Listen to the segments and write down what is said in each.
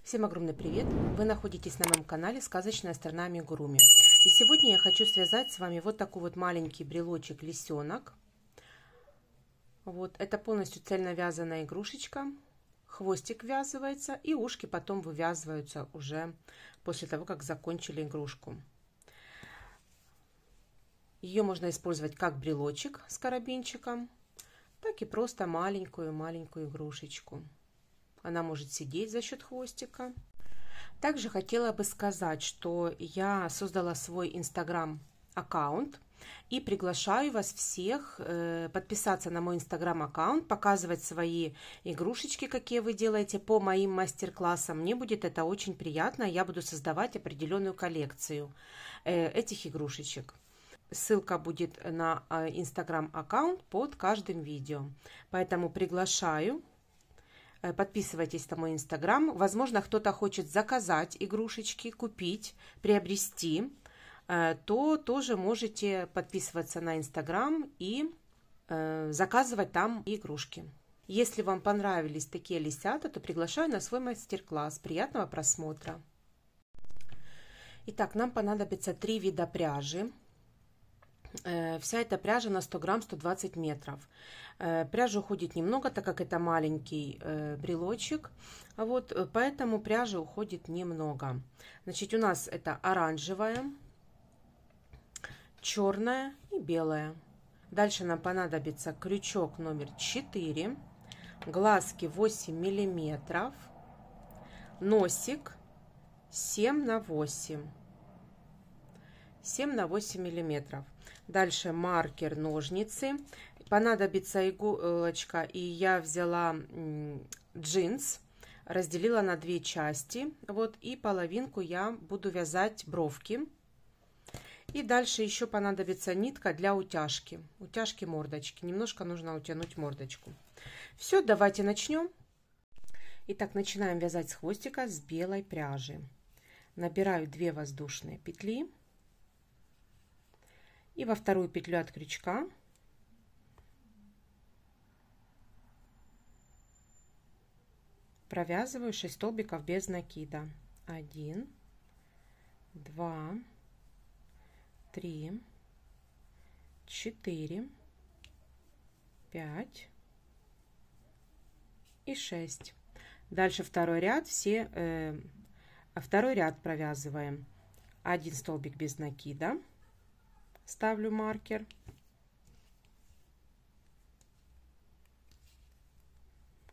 Всем огромный привет! Вы находитесь на моем канале «Сказочная страна Амигуруми». И сегодня я хочу связать с вами вот такой вот маленький брелочек лисенок. Вот, это полностью цельновязанная игрушечка. Хвостик ввязывается и ушки потом вывязываются уже после того, как закончили игрушку. Ее можно использовать как брелочек с карабинчиком, так и просто маленькую игрушечку. Она может сидеть за счет хвостика. Также хотела бы сказать, что я создала свой инстаграм-аккаунт и приглашаю вас всех подписаться на мой инстаграм-аккаунт, показывать свои игрушечки, какие вы делаете по моим мастер-классам. Мне будет это очень приятно. Я буду создавать определенную коллекцию этих игрушечек. Ссылка будет на инстаграм-аккаунт под каждым видео. Поэтому приглашаю. Подписывайтесь на мой инстаграм. Возможно, кто-то хочет заказать игрушечки, купить, приобрести, то тоже можете подписываться на инстаграм и заказывать там игрушки. Если вам понравились такие лисята, то приглашаю на свой мастер-класс. Приятного просмотра! Итак, нам понадобится 3 вида пряжи. Вся эта пряжа на 100 грамм 120 метров. Пряжи уходит немного, так как это маленький брелочек. Вот, поэтому пряжи уходит немного. Значит, у нас это оранжевая, черная и белая. Дальше нам понадобится крючок номер 4, глазки 8 миллиметров, носик 7 на 8 миллиметров. Дальше маркер, ножницы. Понадобится иголочка, и я взяла джинс, разделила на 2 части. Вот, и половинку я буду вязать бровки. И дальше еще понадобится нитка для утяжки мордочки. Немножко нужно утянуть мордочку. Все, давайте начнем. Итак, начинаем вязать с хвостика с белой пряжи. Набираю 2 воздушные петли. И во вторую петлю от крючка провязываю 6 столбиков без накида. 1, 2, 3, 4, 5 и 6. Дальше второй ряд, второй ряд провязываем 1 столбик без накида. Ставлю маркер.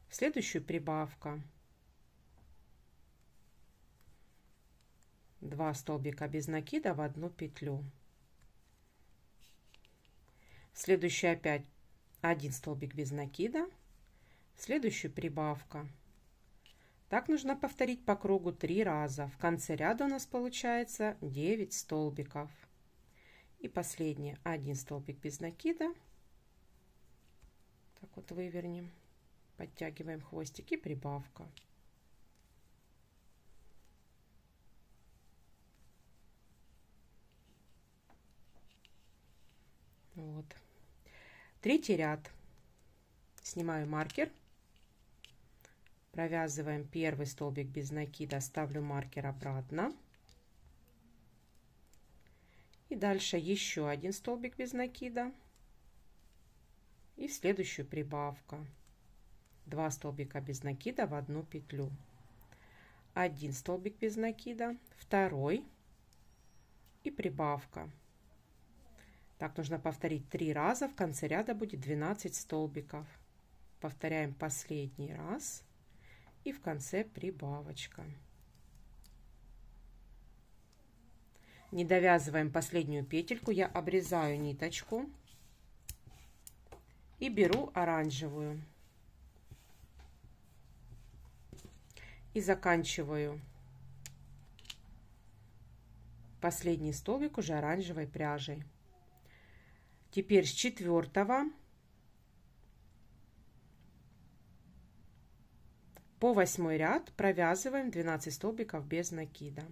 Следующую прибавка. 2 столбика без накида в 1 петлю. Следующую опять 1 столбик без накида. Следующую прибавка. Так нужно повторить по кругу 3 раза. В конце ряда у нас получается 9 столбиков. И последнее 1 столбик без накида. Так вот вывернем, подтягиваем хвостик и прибавка. Вот. Третий ряд. Снимаю маркер, провязываем 1 столбик без накида, ставлю маркер обратно. И дальше еще 1 столбик без накида. И в следующую прибавка. 2 столбика без накида в 1 петлю. 1 столбик без накида, второй и прибавка. Так нужно повторить 3 раза. В конце ряда будет 12 столбиков. Повторяем последний раз. И в конце прибавочка. Не довязываем последнюю петельку, я обрезаю ниточку и беру оранжевую и заканчиваю последний столбик уже оранжевой пряжей. Теперь с 4 по 8 ряд провязываем 12 столбиков без накида.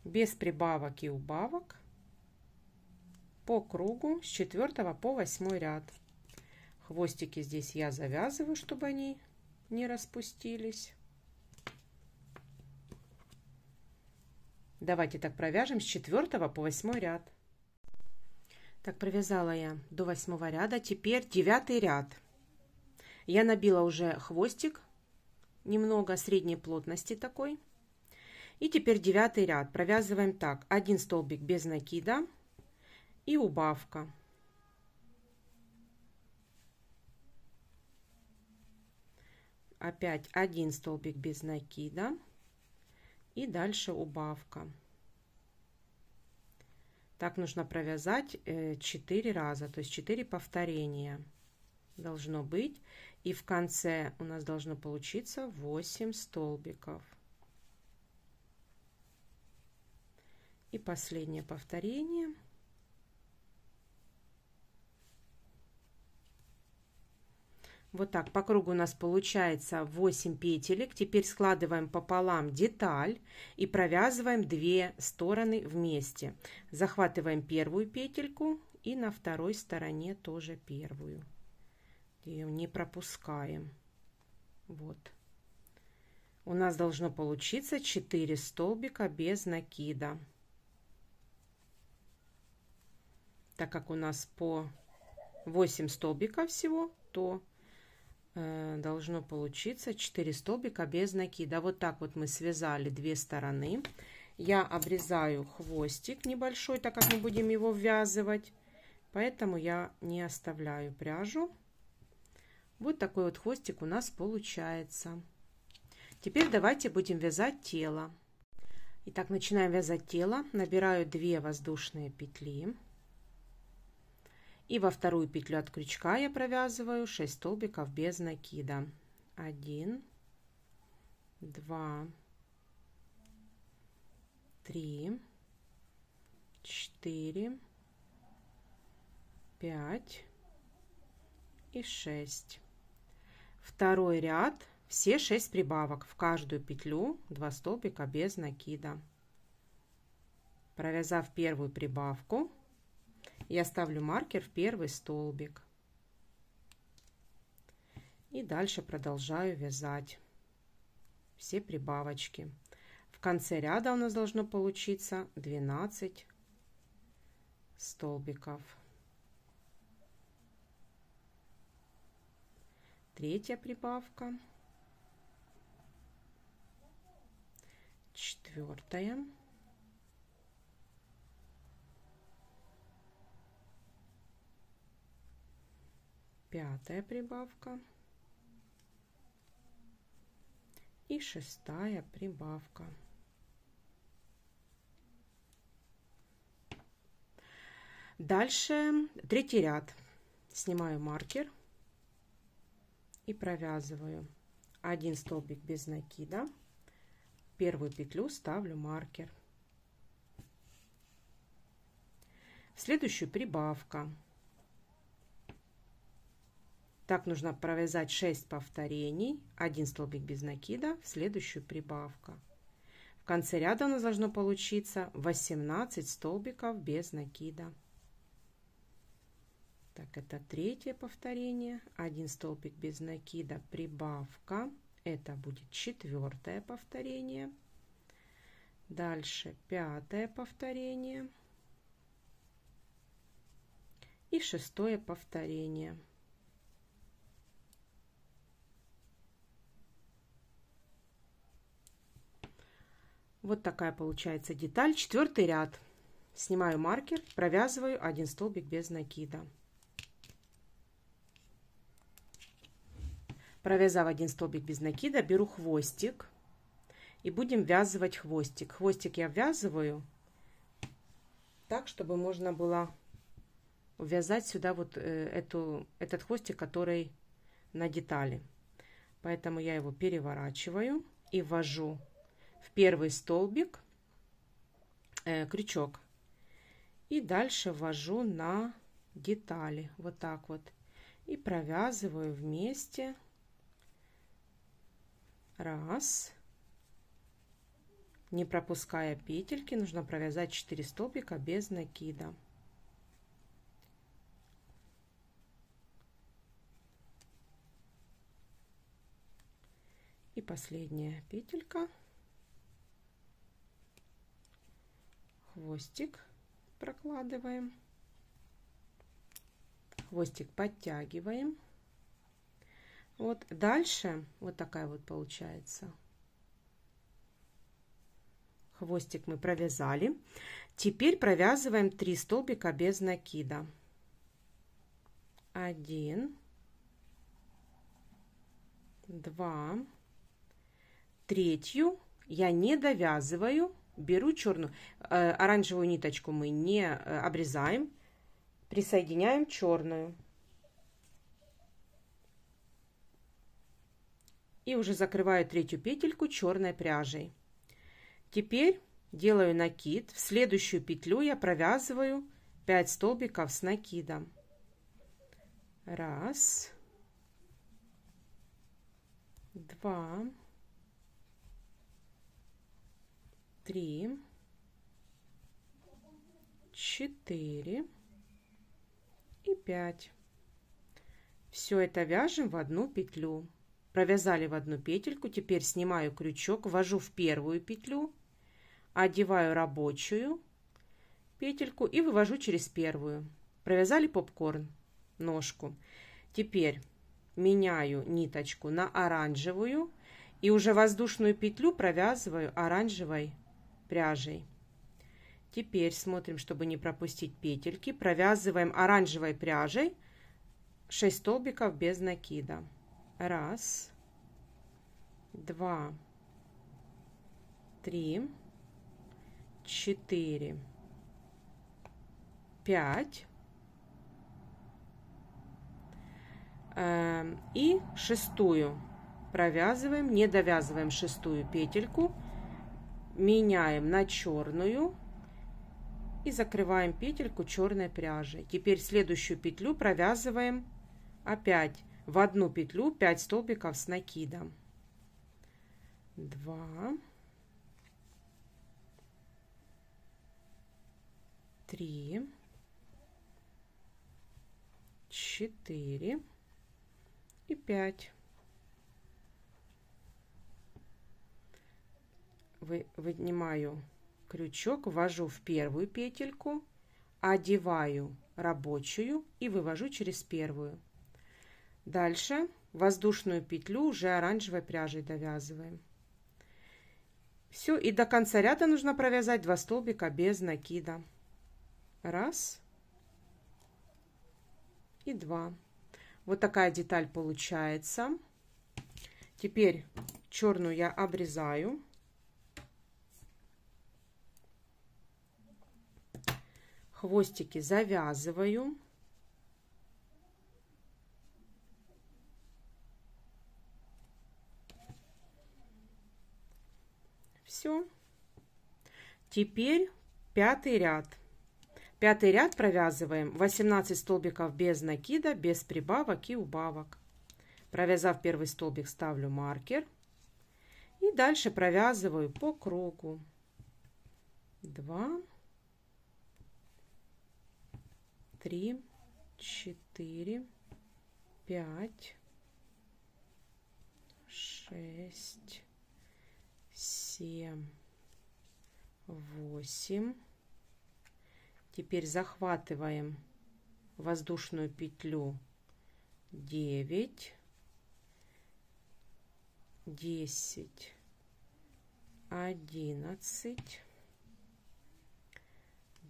Без прибавок и убавок по кругу с 4 по 8 ряд. Хвостики здесь я завязываю, чтобы они не распустились. Давайте так провяжем с 4 по 8 ряд. Так, провязала я до 8 ряда. Теперь 9 ряд. Я набила уже хвостик, немного средней плотности такой. И теперь 9 ряд. Провязываем так. 1 столбик без накида и убавка. Опять 1 столбик без накида и дальше убавка. Так нужно провязать 4 раза, то есть 4 повторения должно быть. И в конце у нас должно получиться 8 столбиков. И последнее повторение. Вот так по кругу у нас получается 8 петелек. Теперь складываем пополам деталь и провязываем 2 стороны вместе. Захватываем первую петельку и на второй стороне тоже первую. Ее не пропускаем. Вот. У нас должно получиться 4 столбика без накида. Так как у нас по 8 столбиков всего, то должно получиться 4 столбика без накида. Вот так вот мы связали 2 стороны. Я обрезаю хвостик небольшой, так как мы будем его ввязывать, поэтому я не оставляю пряжу. Вот такой вот хвостик у нас получается. Теперь давайте будем вязать тело. Итак, начинаем вязать тело. Набираю 2 воздушные петли. И во вторую петлю от крючка я провязываю 6 столбиков без накида. 1, 2, 3, 4, 5 и 6. Второй ряд, все 6 прибавок, в каждую петлю 2 столбика без накида. Провязав первую прибавку, я ставлю маркер в первый столбик. И дальше продолжаю вязать все прибавочки. В конце ряда у нас должно получиться 12 столбиков. Третья прибавка. Четвертая. Пятая прибавка и шестая прибавка. Дальше третий ряд. Снимаю маркер и провязываю 1 столбик без накида. В первую петлю ставлю маркер. В следующую прибавка. Так нужно провязать 6 повторений, 1 столбик без накида, в следующую прибавка. В конце ряда у нас должно получиться 18 столбиков без накида. Так, это третье повторение, 1 столбик без накида, прибавка. Это будет четвертое повторение. Дальше пятое повторение и шестое повторение. Вот такая получается деталь. Четвертый ряд. Снимаю маркер, провязываю 1 столбик без накида. Провязав 1 столбик без накида, беру хвостик и будем ввязывать хвостик. Хвостик я ввязываю так, чтобы можно было ввязать сюда вот этот хвостик, который на детали. Поэтому я его переворачиваю и ввожу в первый столбик крючок и дальше ввожу на детали вот так вот и провязываю вместе. Раз, не пропуская петельки, нужно провязать 4 столбика без накида. И последняя петелька. Хвостик прокладываем. Хвостик подтягиваем. Вот дальше вот такая вот получается. Хвостик мы провязали. Теперь провязываем 3 столбика без накида. 1, 2, третью я не довязываю, беру черную, оранжевую ниточку мы не обрезаем, присоединяем черную. И уже закрываю третью петельку черной пряжей. Теперь делаю накид. В следующую петлю я провязываю 5 столбиков с накидом. 1, 2, 3, 4 и 5. Все это вяжем в одну петлю. Провязали в одну петельку. Теперь снимаю крючок, ввожу в первую петлю, одеваю рабочую петельку и вывожу через первую. Провязали попкорн, ножку. Теперь меняю ниточку на оранжевую и уже воздушную петлю провязываю оранжевой пряжей. Теперь смотрим, чтобы не пропустить петельки. Провязываем оранжевой пряжей 6 столбиков без накида. 1, 2, 3, 4, 5 и шестую провязываем, не довязываем шестую петельку, меняем на черную и закрываем петельку черной пряжей. Теперь следующую петлю провязываем опять в одну петлю 5 столбиков с накидом. 2, 3, 4 и 5. Вынимаю крючок, ввожу в первую петельку, одеваю рабочую и вывожу через первую. Дальше воздушную петлю уже оранжевой пряжей довязываем. Все, и до конца ряда нужно провязать 2 столбика без накида. 1 и 2. Вот такая деталь получается. Теперь черную я обрезаю. Хвостики завязываю. Все. Теперь 5-й ряд. 5-й ряд провязываем 18 столбиков без накида, без прибавок и убавок. Провязав первый столбик, ставлю маркер. И дальше провязываю по кругу. 2, 3, 4, 5, 6, 7, 8. Теперь захватываем воздушную петлю 9, 10, 11,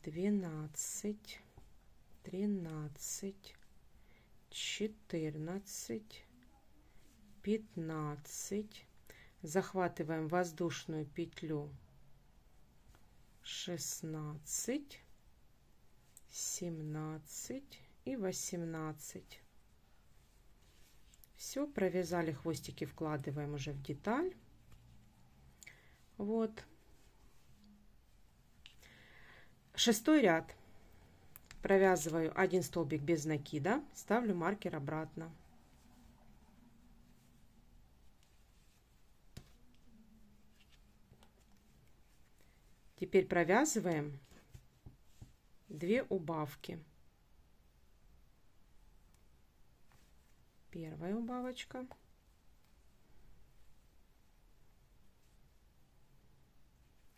12, 13, 14, 15. Захватываем воздушную петлю 16, 17 и 18. Все, провязали хвостики, вкладываем уже в деталь. Вот. 6-й ряд. Провязываю 1 столбик без накида, ставлю маркер обратно. Теперь провязываем 2 убавки. Первая убавочка,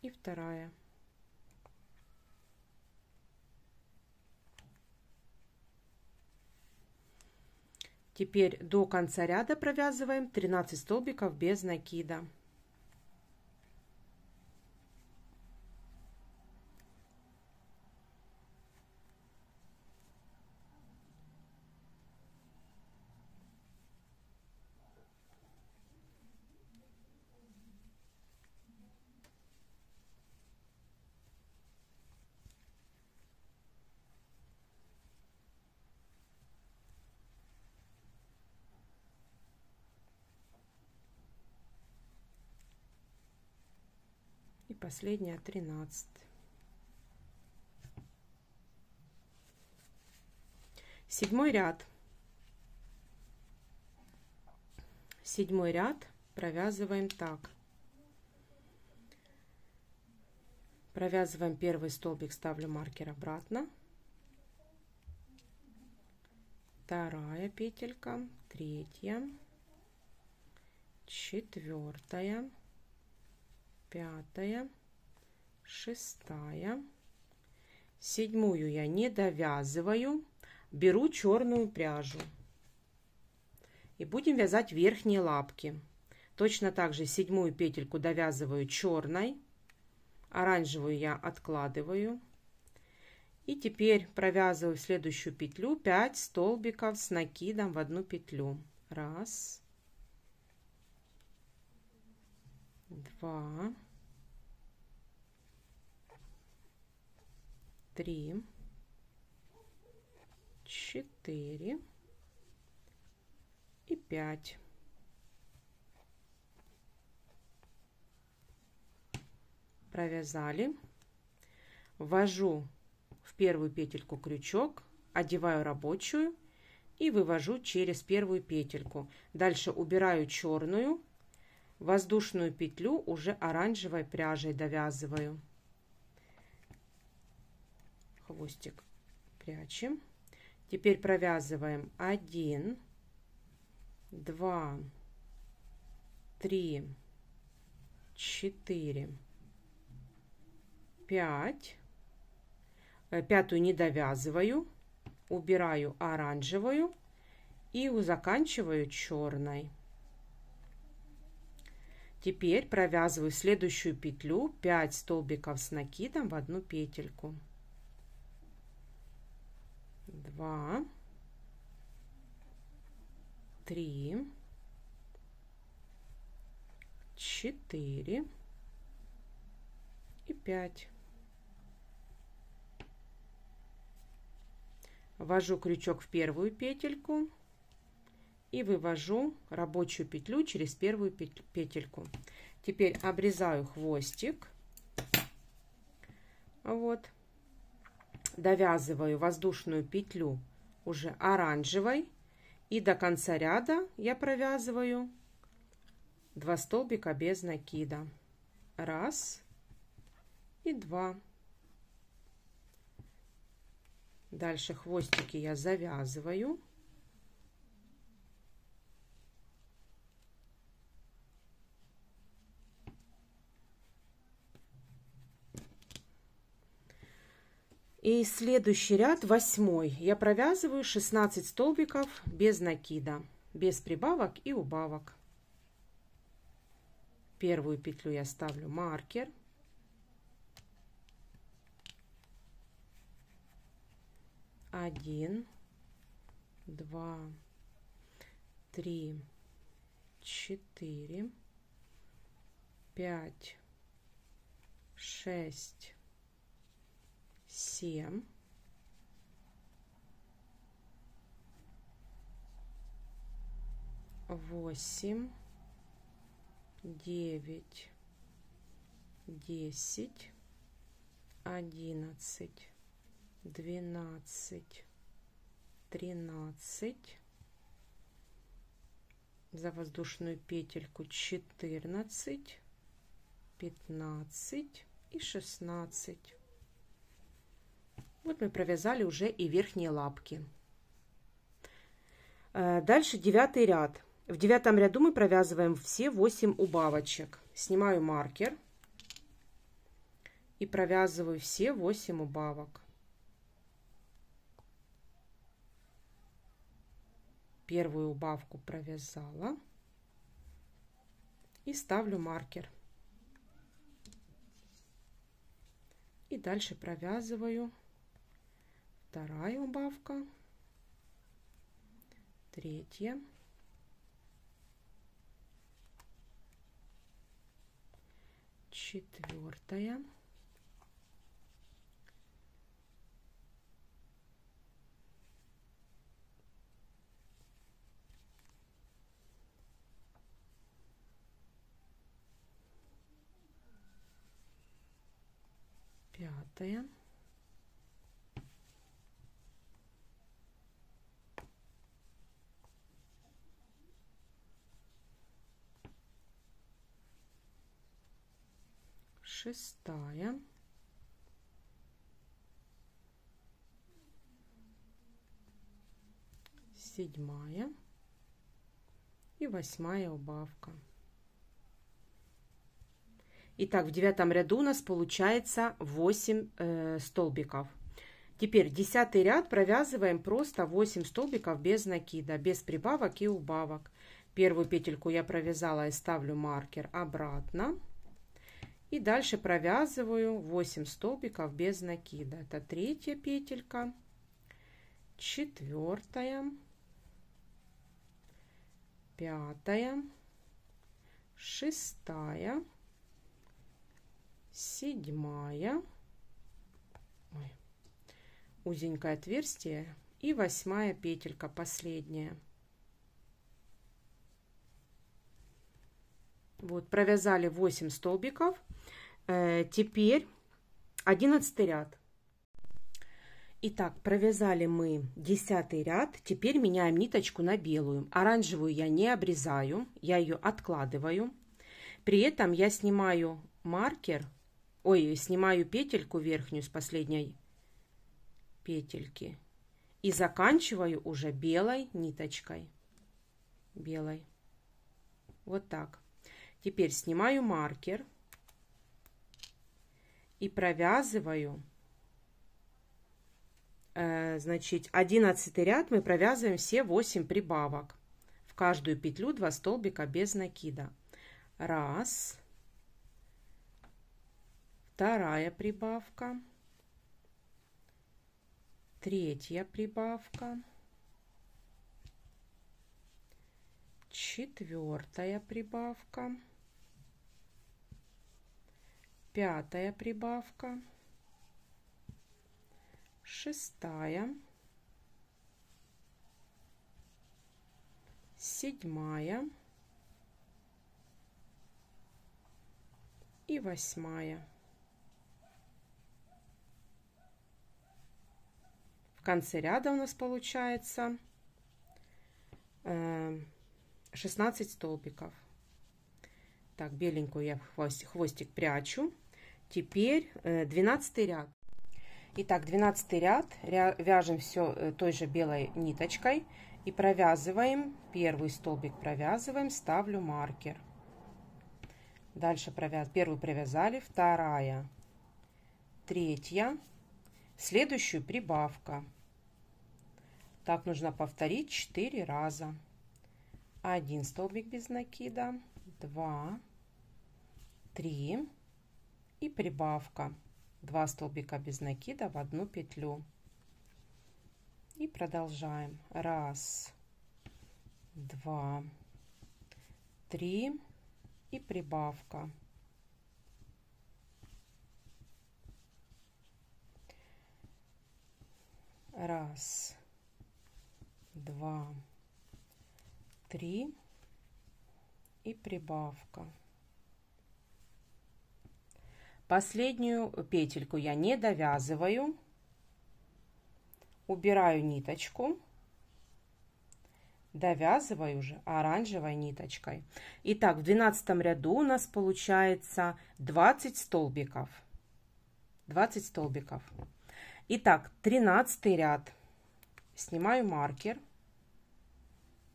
и вторая. Теперь до конца ряда провязываем 13 столбиков без накида. И последняя 13. Седьмой ряд. Седьмой ряд провязываем так. Провязываем первый столбик, ставлю маркер обратно. Вторая петелька, третья, четвертая, пятая, шестая. Седьмую я не довязываю, беру черную пряжу и будем вязать верхние лапки. Точно так же седьмую петельку довязываю черной, оранжевую я откладываю. И теперь провязываю в следующую петлю 5 столбиков с накидом в одну петлю. Раз, два, три, четыре и 5. Провязали. Ввожу в первую петельку крючок, одеваю рабочую и вывожу через первую петельку. Дальше убираю черную, воздушную петлю уже оранжевой пряжей довязываю. Хвостик прячем. Теперь провязываем 1, 2, 3, 4, 5. Пятую не довязываю, убираю оранжевую и заканчиваю черной. Теперь провязываю следующую петлю 5 столбиков с накидом в одну петельку. 2, 3, 4 и 5. Ввожу крючок в первую петельку и вывожу рабочую петлю через первую петельку. Теперь обрезаю хвостик. Вот. Довязываю воздушную петлю уже оранжевой. И до конца ряда я провязываю 2 столбика без накида. Раз и 2. Дальше хвостики я завязываю. И следующий ряд, 8, я провязываю 16 столбиков без накида, без прибавок и убавок. Первую петлю я ставлю маркер. Один, 2, 3, 4, 5, 6, 7, 8, 9, 10, 11, 12, 13, за воздушную петельку 14, 15 и 16. Вот мы провязали уже и верхние лапки. Дальше 9 ряд. В 9 ряду мы провязываем все 8 убавочек. Снимаю маркер. и провязываю все 8 убавок. Первую убавку провязала и ставлю маркер. И дальше провязываю вторая убавка, третья, четвертая, пятая, шестая, седьмая и 8 убавка. Итак, в 9 ряду у нас получается 8 столбиков. Теперь 10 ряд провязываем просто 8 столбиков без накида, без прибавок и убавок. Первую петельку я провязала и ставлю маркер обратно. И дальше провязываю 8 столбиков без накида. Это третья петелька, четвертая, пятая, шестая, седьмая, узенькое отверстие, и 8 петелька, последняя. Вот, провязали 8 столбиков. Теперь 11 ряд. Итак, провязали мы 10 ряд. Теперь меняем ниточку на белую. Оранжевую я не обрезаю, я ее откладываю. При этом я снимаю маркер, снимаю петельку верхнюю с последней петельки и заканчиваю уже белой ниточкой. Белой. Вот так. Теперь снимаю маркер и провязываю, значит, 11 ряд мы провязываем все 8 прибавок. В каждую петлю 2 столбика без накида. Раз, вторая прибавка, третья прибавка, четвертая прибавка, пятая прибавка, шестая, седьмая и 8. В конце ряда у нас получается 16 столбиков. Так, беленькую я хвостик прячу. Теперь 12 ряд. Итак, 12 ряд вяжем все той же белой ниточкой и провязываем. Первый столбик провязываем, ставлю маркер. Дальше первую провязали, вторая, третья, следующую прибавка. Так нужно повторить 4 раза. 1 столбик без накида, 2, 3 и прибавка. 2 столбика без накида в одну петлю. И продолжаем. 1, 2, 3 и прибавка. 1, 2, 3 и прибавка. Последнюю петельку я не довязываю, убираю ниточку, довязываю уже оранжевой ниточкой. Итак, в 12 ряду у нас получается 20 столбиков. 20 столбиков. Итак, 13 ряд. Снимаю маркер,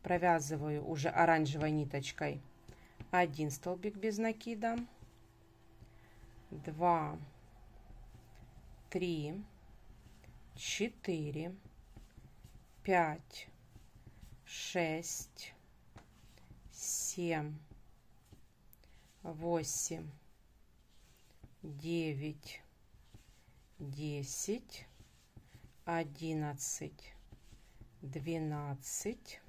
провязываю уже оранжевой ниточкой 1 столбик без накида, 2, 3, 4, 5, 6, 7, 8, 9, 10, 11, 12,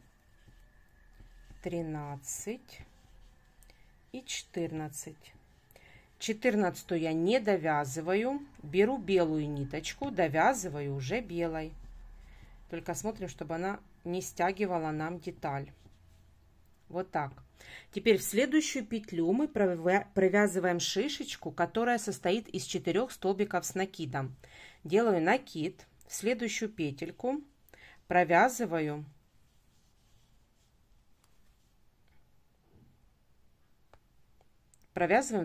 13 и 14. 14 я не довязываю, беру белую ниточку, довязываю уже белой. Только смотрим, чтобы она не стягивала нам деталь. Вот так. Теперь в следующую петлю мы провязываем шишечку, которая состоит из 4 столбиков с накидом. Делаю накид, в следующую петельку провязываю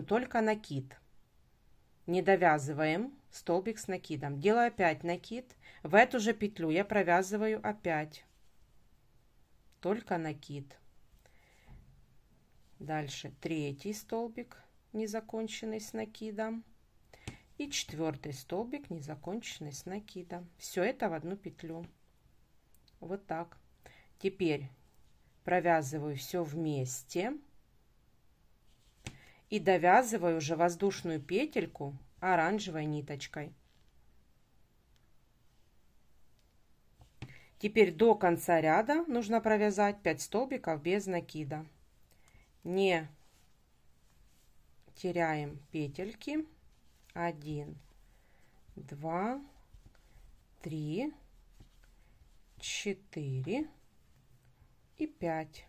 только накид. Не довязываем столбик с накидом. Делаю опять накид. В эту же петлю я провязываю опять только накид. Дальше третий столбик незаконченный с накидом и 4 столбик незаконченный с накидом. Все это в одну петлю. Вот так. Теперь провязываю все вместе и довязываю уже воздушную петельку оранжевой ниточкой. Теперь до конца ряда нужно провязать 5 столбиков без накида. Не теряем петельки. 1, 2, 3, 4 и 5.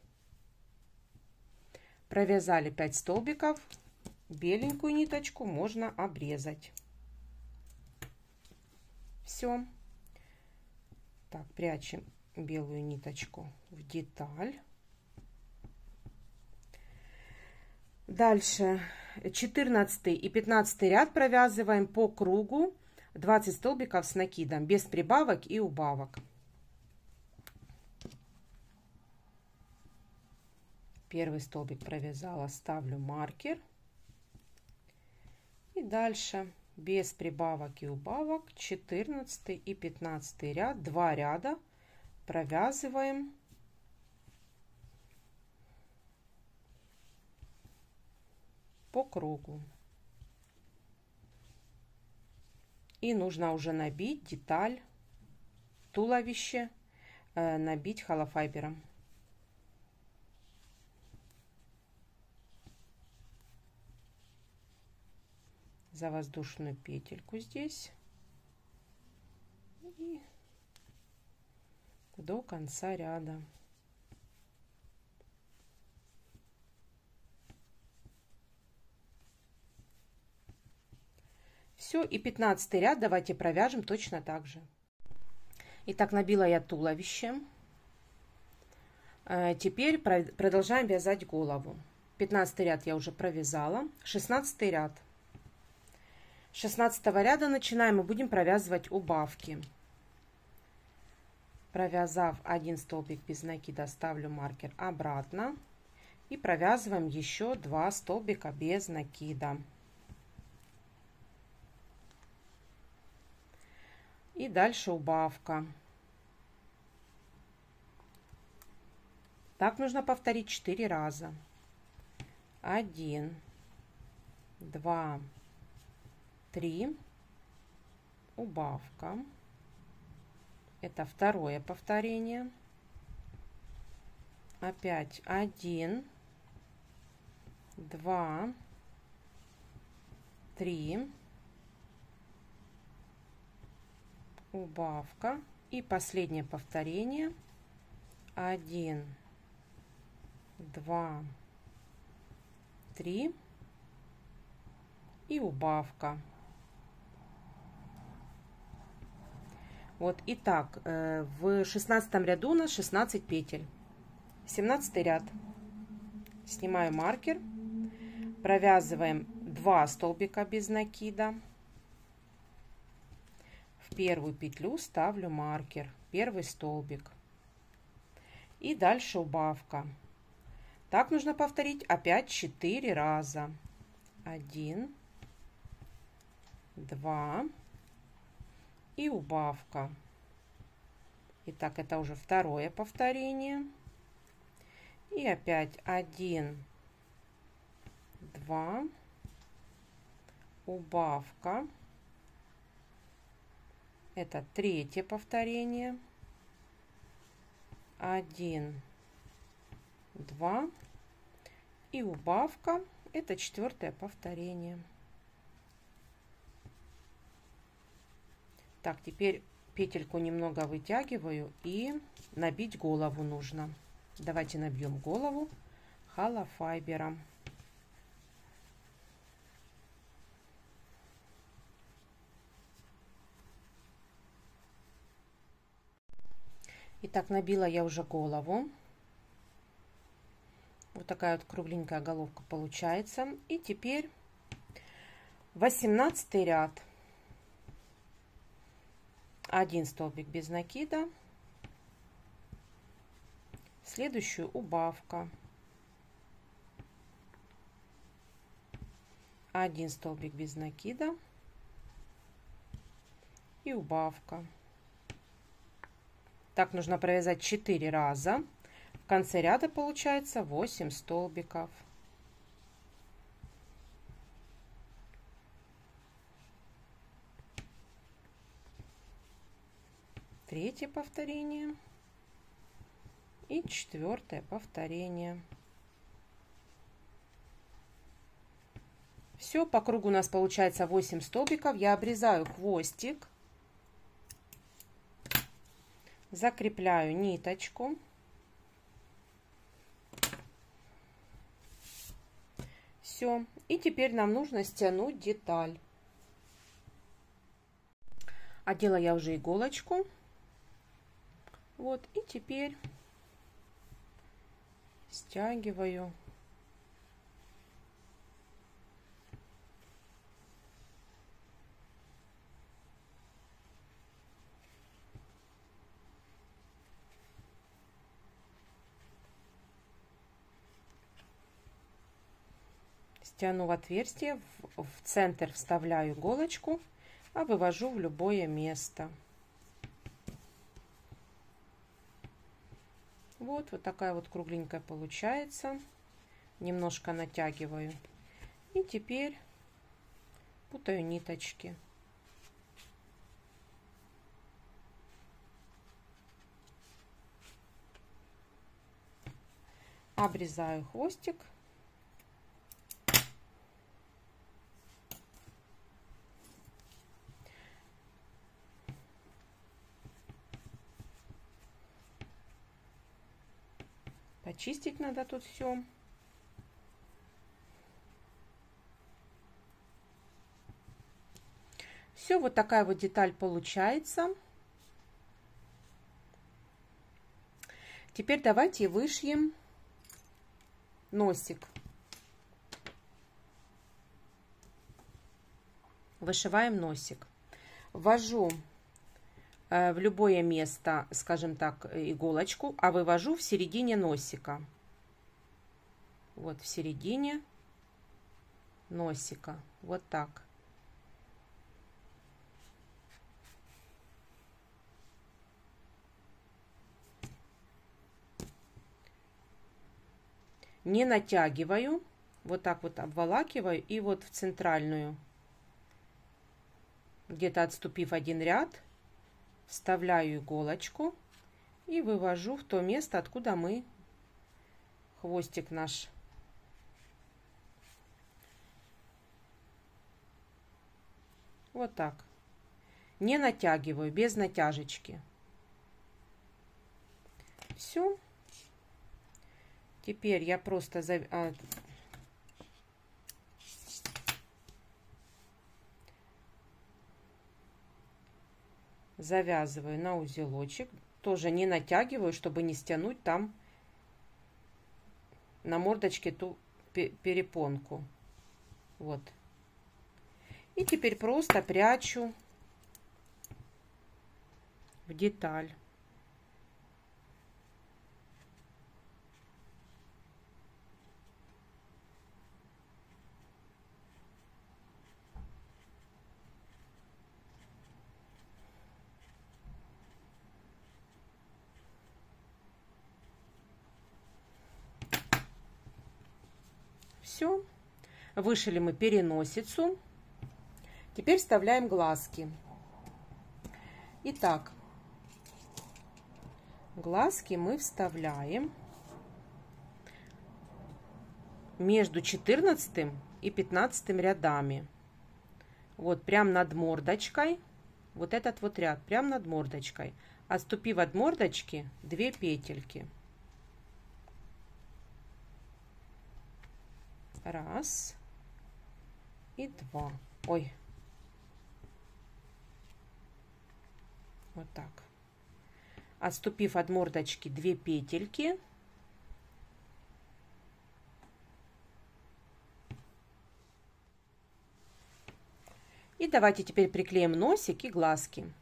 Провязали 5 столбиков. Беленькую ниточку можно обрезать. Все. Так, прячем белую ниточку в деталь. Дальше 14 и 15 ряд провязываем по кругу 20 столбиков с накидом, без прибавок и убавок. Первый столбик провязала, ставлю маркер. И дальше без прибавок и убавок 14 и 15 ряд, 2 ряда провязываем по кругу. И нужно уже набить деталь, туловище, набить холофайбером. За воздушную петельку здесь и до конца ряда. Все, и 15 ряд давайте провяжем точно так же. Итак, набила я туловище. Теперь продолжаем вязать голову. 15 ряд я уже провязала. 16 ряд. С 16 ряда начинаем и будем провязывать убавки. Провязав 1 столбик без накида, ставлю маркер обратно и провязываем еще 2 столбика без накида. И дальше убавка. Так нужно повторить 4 раза. 1, 2, 3, убавка. Это второе повторение. Опять 1, 2, 3, убавка. И последнее повторение. 1, 2, 3 и убавка. Вот, итак, в 16 ряду у нас 16 петель. 17 ряд. Снимаю маркер, провязываем 2 столбика без накида. В первую петлю ставлю маркер, первый столбик. И дальше убавка. Так нужно повторить опять 4 раза. 1, 2, и убавка. Итак, это уже второе повторение. И опять 1, 2, убавка. Это третье повторение. 1, 2 и убавка. Это четвертое повторение. Так, теперь петельку немного вытягиваю и набить голову нужно. Давайте набьем голову холофайбером. Итак, набила я уже голову. Вот такая вот кругленькая головка получается. И теперь 18 ряд. 1 столбик без накида. Следующую убавка. 1 столбик без накида. И убавка. Так нужно провязать 4 раза. В конце ряда получается 8 столбиков. Третье повторение и четвертое повторение. Все, по кругу у нас получается 8 столбиков. Я обрезаю хвостик, закрепляю ниточку. Все, и теперь нам нужно стянуть деталь. Одела я уже иголочку. Вот, и теперь стягиваю. Стяну в отверстие, в центр вставляю иголочку, а вывожу в любое место. Вот такая вот кругленькая получается. Немножко натягиваю. И теперь путаю ниточки. Обрезаю хвостик. Почистить надо тут все. Все, вот такая вот деталь получается. Теперь давайте вышьем носик. Вышиваем носик. Ввожу в любое место, скажем так, иголочку, а вывожу в середине носика. Вот в середине носика. Вот так. Не натягиваю. Вот так вот обволакиваю и вот в центральную, где-то отступив один ряд, вставляю иголочку и вывожу в то место, откуда мы хвостик наш. Вот так. Не натягиваю, без натяжечки. Все. Теперь я просто завязываю на узелочек. Тоже не натягиваю, чтобы не стянуть там на мордочке ту перепонку. Вот. И теперь просто прячу в деталь. все. Вышили мы переносицу. Теперь вставляем глазки. Итак, глазки мы вставляем между 14 и 15 рядами. Вот прям над мордочкой. Вот этот вот ряд прям над мордочкой. Отступив от мордочки 2 петельки. Раз и 2. Ой. Вот так. Отступив от мордочки 2 петельки. И давайте теперь приклеим носик и глазки.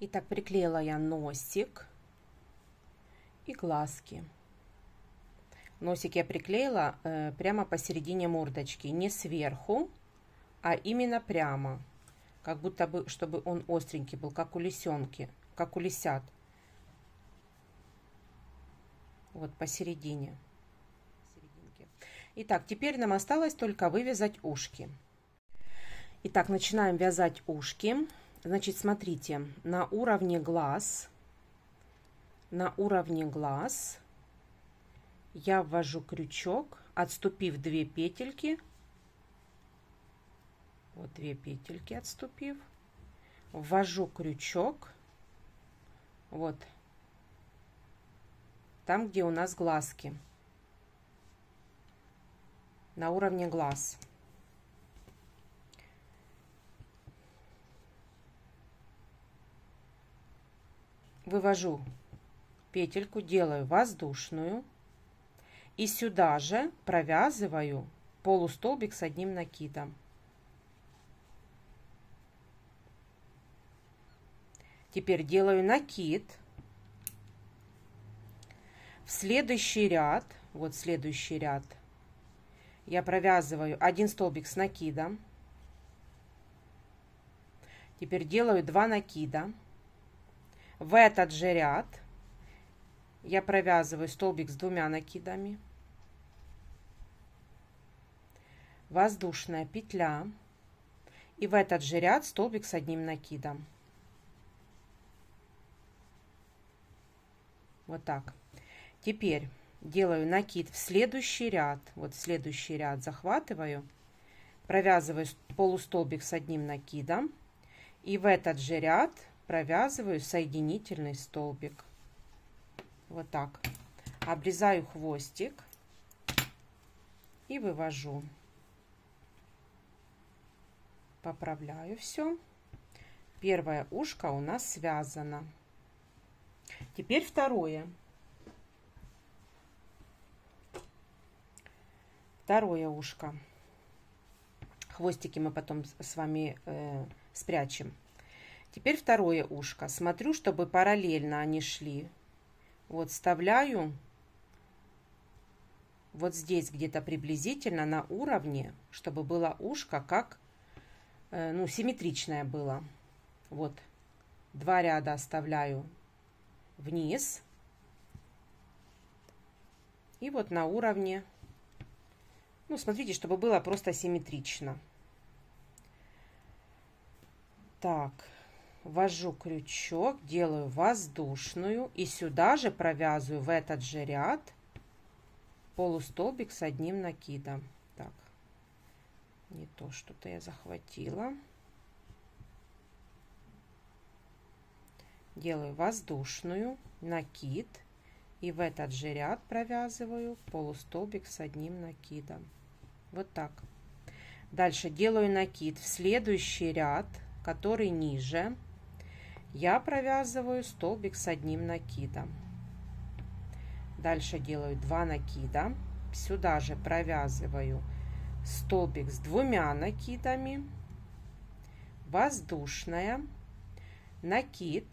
Итак, приклеила я носик и глазки. Носик я приклеила прямо посередине мордочки, не сверху, а именно прямо, как будто бы, чтобы он остренький был, как у лисенки, как у лисят. Вот посередине. Итак, теперь нам осталось только вывязать ушки. Итак, начинаем вязать ушки. Значит, смотрите, на уровне глаз я ввожу крючок, отступив 2 петельки, вот 2 петельки отступив, ввожу крючок, вот, там, где у нас глазки, на уровне глаз. Вывожу петельку, делаю воздушную и сюда же провязываю полустолбик с одним накидом. Теперь делаю накид. В следующий ряд, вот следующий ряд, я провязываю 1 столбик с накидом. Теперь делаю 2 накида. В этот же ряд я провязываю столбик с 2 накидами, воздушная петля, и в этот же ряд столбик с 1 накидом. Вот так. Теперь делаю накид в следующий ряд. Вот следующий ряд захватываю, провязываю полустолбик с 1 накидом, и в этот же ряд провязываю соединительный столбик. Вот так. Обрезаю хвостик и вывожу. Поправляю все. Первое ушко у нас связано. Теперь второе. Второе ушко. Хвостики мы потом с вами спрячем. Теперь второе ушко. Смотрю, чтобы параллельно они шли. Вот вставляю вот здесь где-то приблизительно на уровне, чтобы было ушко как, ну, симметричное было. Вот 2 ряда оставляю вниз. И вот на уровне, ну, смотрите, чтобы было просто симметрично. Так. Ввожу крючок, делаю воздушную и сюда же провязываю в этот же ряд полустолбик с 1 накидом. Так, не то, что-то я захватила. делаю воздушную, накид, и в этот же ряд провязываю полустолбик с одним накидом. Вот так. Дальше делаю накид в следующий ряд, который ниже. Я провязываю столбик с одним накидом. Дальше делаю 2 накида. Сюда же провязываю столбик с 2 накидами. Воздушная, накид.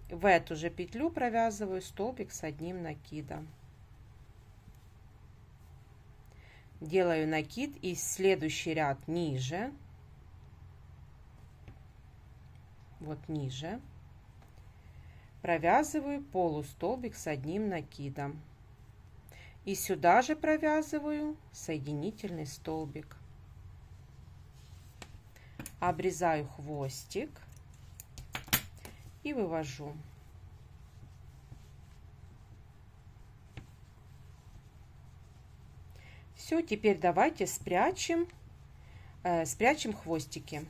В эту же петлю провязываю столбик с одним накидом. Делаю накид и следующий ряд ниже. Вот ниже. Провязываю полустолбик с одним накидом. И сюда же провязываю соединительный столбик. Обрезаю хвостик и вывожу. Все, теперь давайте спрячем хвостики.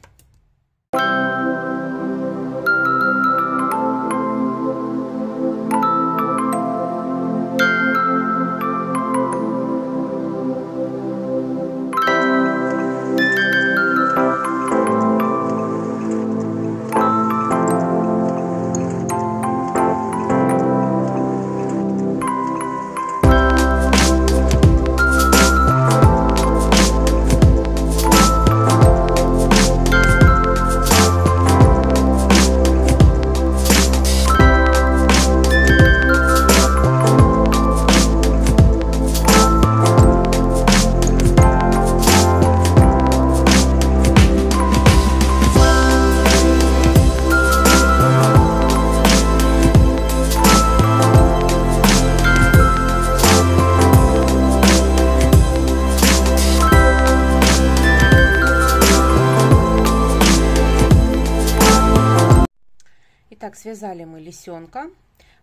Итак, связали мы лисенка.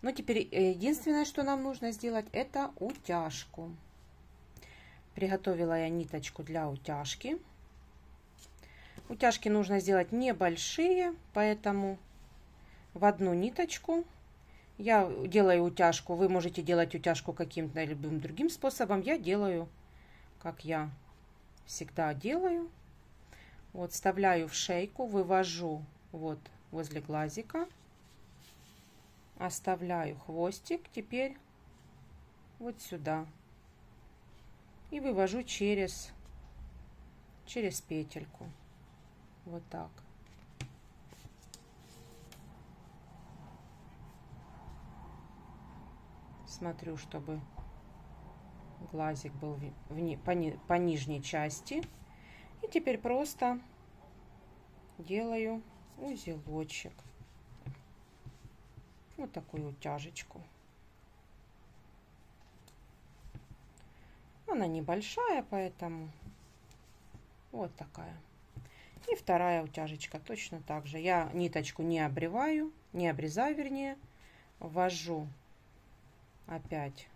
Но теперь единственное, что нам нужно сделать, это утяжку. Приготовила я ниточку для утяжки. Утяжки нужно сделать небольшие, поэтому в одну ниточку я делаю утяжку. Вы можете делать утяжку каким-то любым другим способом. Я делаю, как я всегда делаю. Вот, вставляю в шейку, вывожу вот возле глазика. Оставляю хвостик теперь вот сюда и вывожу через петельку. Вот так. Смотрю, чтобы глазик был по нижней части. И теперь просто делаю узелочек. Вот такую утяжечку. Она небольшая, поэтому вот такая. И вторая утяжечка точно так же. Я ниточку не обрезаю, вернее, ввожу опять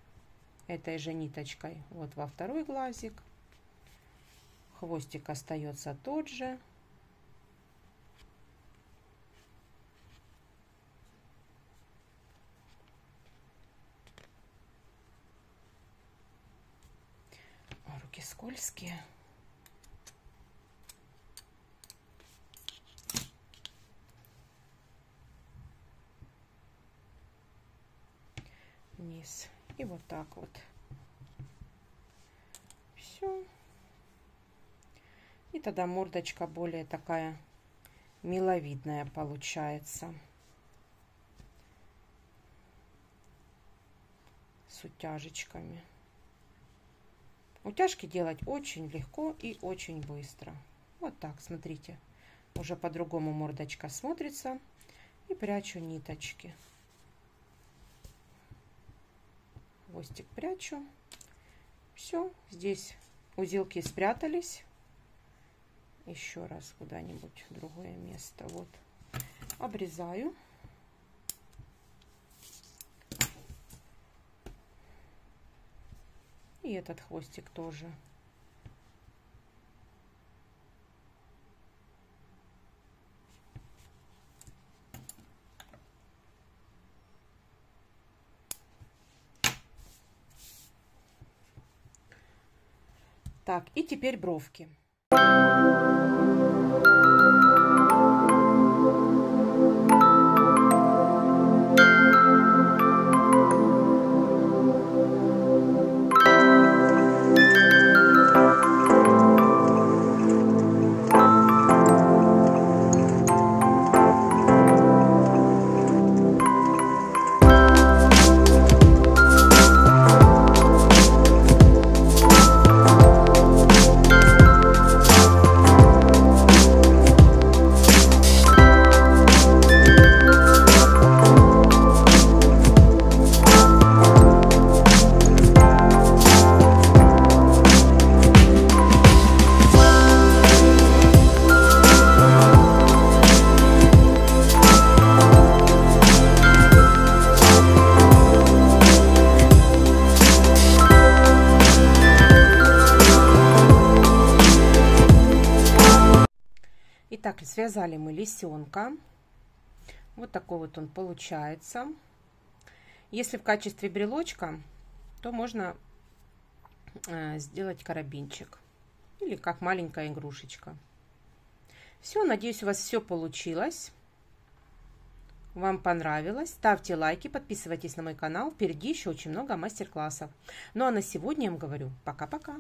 этой же ниточкой вот во второй глазик. Хвостик остается тот же. Руки скользкие. Вниз. И вот так вот. Все. И тогда мордочка более такая миловидная получается. С утяжечками. Утяжки делать очень легко и очень быстро. Вот так, смотрите. Уже по-другому мордочка смотрится. И прячу ниточки. Хвостик прячу. Все, здесь узелки спрятались. Еще раз куда-нибудь в другое место. Вот. Обрезаю. И этот хвостик тоже. Так, и теперь бровки. Итак, связали мы лисенка. Вот такой вот он получается. Если в качестве брелочка, то можно сделать карабинчик. Или как маленькая игрушечка. Все, надеюсь, у вас все получилось. Вам понравилось. Ставьте лайки, подписывайтесь на мой канал. Впереди еще очень много мастер-классов. Ну а на сегодня я вам говорю пока-пока.